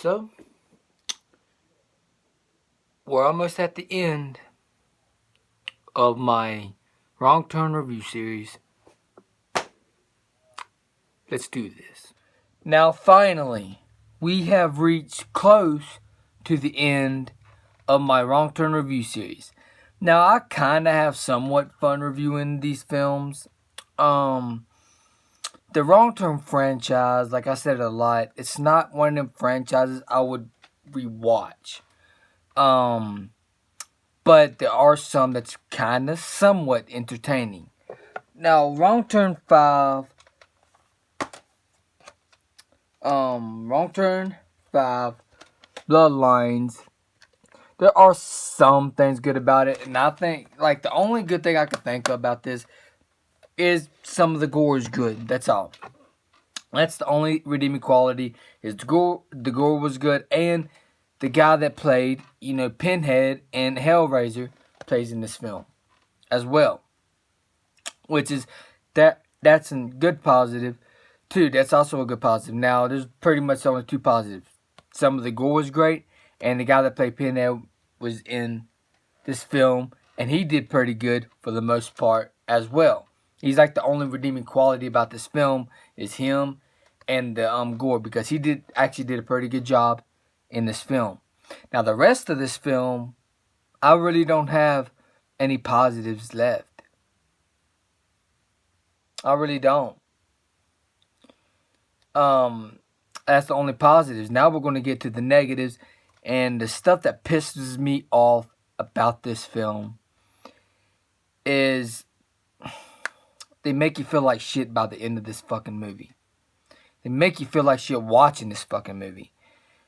So, we're almost at the end of my Wrong Turn review series. Let's do this. Now, finally, we have reached close to the end of my Wrong Turn review series. Now, I kind of have somewhat fun reviewing these films. The Wrong Turn franchise, like I said a lot, it's not one of them franchises I would rewatch. But there are some that's kind of somewhat entertaining. Now, Wrong Turn 5, Bloodlines, there are some things good about it, and I think, like, the only good thing I can think about this is some of the gore is good. That's all. That's the only redeeming quality, is the gore was good, and the guy that played, Pinhead and Hellraiser plays in this film as well. Which is, that's a good positive, too. That's also a good positive. Now, there's pretty much only two positives. Some of the gore was great, and the guy that played Pinhead was in this film, and he did pretty good for the most part as well. He's like the only redeeming quality about this film is him and the gore, because he actually did a pretty good job in this film. Now, the rest of this film, I really don't have any positives left. I really don't. That's the only positives. Now we're going to get to the negatives, and the stuff that pisses me off about this film is they make you feel like shit by the end of this fucking movie. They make you feel like shit watching this fucking movie.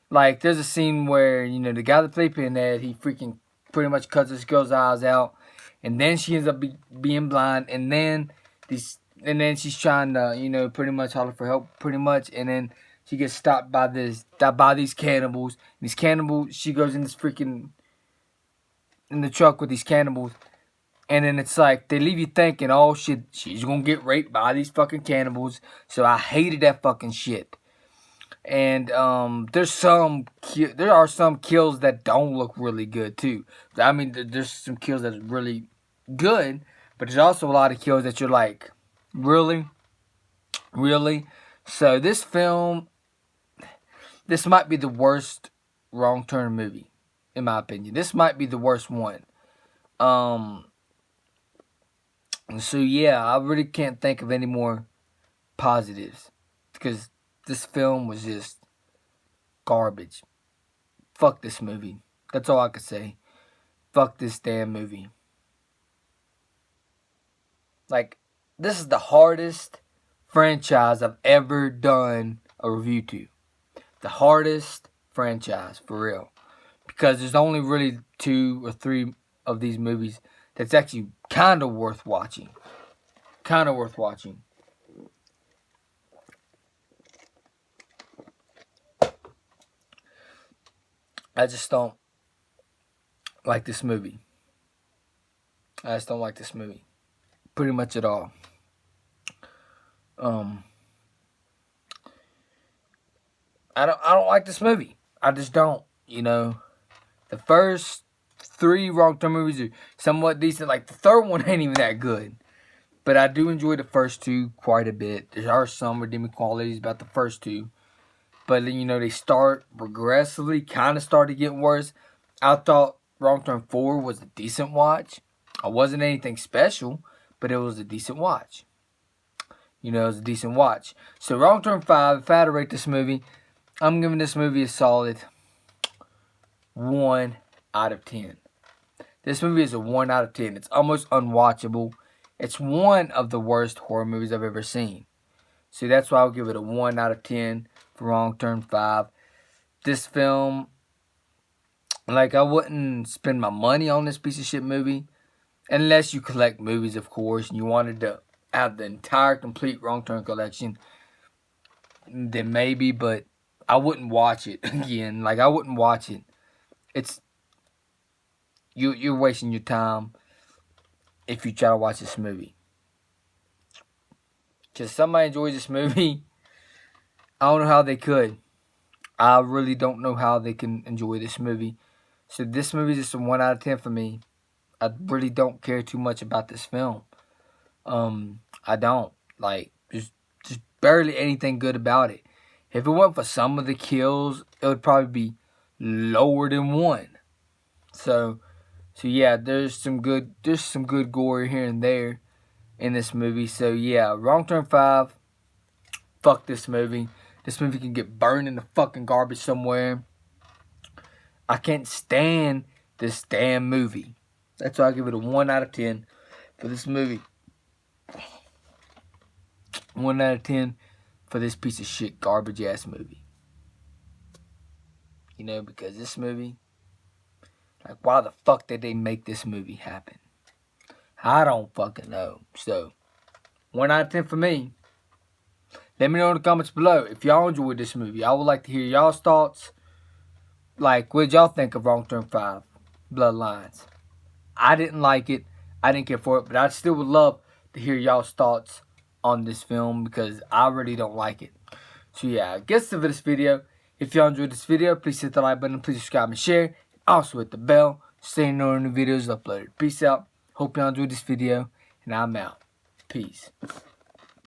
Like, there's a scene where, the guy that played Pinhead, he freaking pretty much cuts this girl's eyes out, and then she ends up being blind, and then she's trying to, pretty much holler for help, pretty much, and then she gets stopped by these cannibals. These cannibals, she goes in the truck with these cannibals, and then it's like, they leave you thinking, oh shit, she's gonna get raped by these fucking cannibals. So I hated that fucking shit. And there are some kills that don't look really good too. I mean, there's some kills that's really good, but there's also a lot of kills that you're like, really? So this film, this might be the worst Wrong Turn movie, in my opinion. This might be the worst one. So yeah, I really can't think of any more positives, because this film was just garbage. Fuck this movie. That's all I could say. Fuck this damn movie. Like, this is the hardest franchise I've ever done a review to. The hardest franchise, for real. Because there's only really 2 or 3 of these movies that's actually kind of worth watching. Kind of worth watching. I just don't like this movie. I just don't like this movie. Pretty much at all. I don't like this movie. I just don't. The first 3 Wrong Turn movies are somewhat decent. Like, the third one ain't even that good. But I do enjoy the first 2 quite a bit. There are some redeeming qualities about the first 2. But then, they start progressively, kind of started getting worse. I thought Wrong Turn 4 was a decent watch. It wasn't anything special, but it was a decent watch. It was a decent watch. So Wrong Turn 5, if I had to rate this movie, I'm giving this movie a solid 1 out of 10. This movie is a 1 out of 10. It's almost unwatchable. It's one of the worst horror movies I've ever seen. So that's why I'll give it a 1 out of 10 for Wrong Turn 5. This film, like, I wouldn't spend my money on this piece of shit movie. Unless you collect movies, of course, and you wanted to have the entire complete Wrong Turn collection. Then maybe, but I wouldn't watch it again. Like, I wouldn't watch it. It's, you're wasting your time if you try to watch this movie. Because somebody enjoys this movie, I don't know how they could. I really don't know how they can enjoy this movie. So this movie is just a 1 out of 10 for me. I really don't care too much about this film. I don't. Like, just barely anything good about it. If it weren't for some of the kills, it would probably be lower than 1. So yeah, there's some good gore here and there in this movie. So yeah, Wrong Turn 5. Fuck this movie. This movie can get burned in the fucking garbage somewhere. I can't stand this damn movie. That's why I give it a 1 out of 10 for this movie. 1 out of 10 for this piece of shit garbage ass movie. You know, because this movie, like, why the fuck did they make this movie happen? I don't fucking know. So, 1 out of 10 for me. Let me know in the comments below if y'all enjoyed this movie. I would like to hear y'all's thoughts. Like, what did y'all think of Wrong Turn 5, Bloodlines? I didn't like it. I didn't care for it. But I still would love to hear y'all's thoughts on this film because I really don't like it. So yeah, I guess for this video. If y'all enjoyed this video, please hit the like button. Please subscribe and share. Also hit the bell so you know when the videos uploaded. Peace out. Hope y'all enjoyed this video. And I'm out. Peace.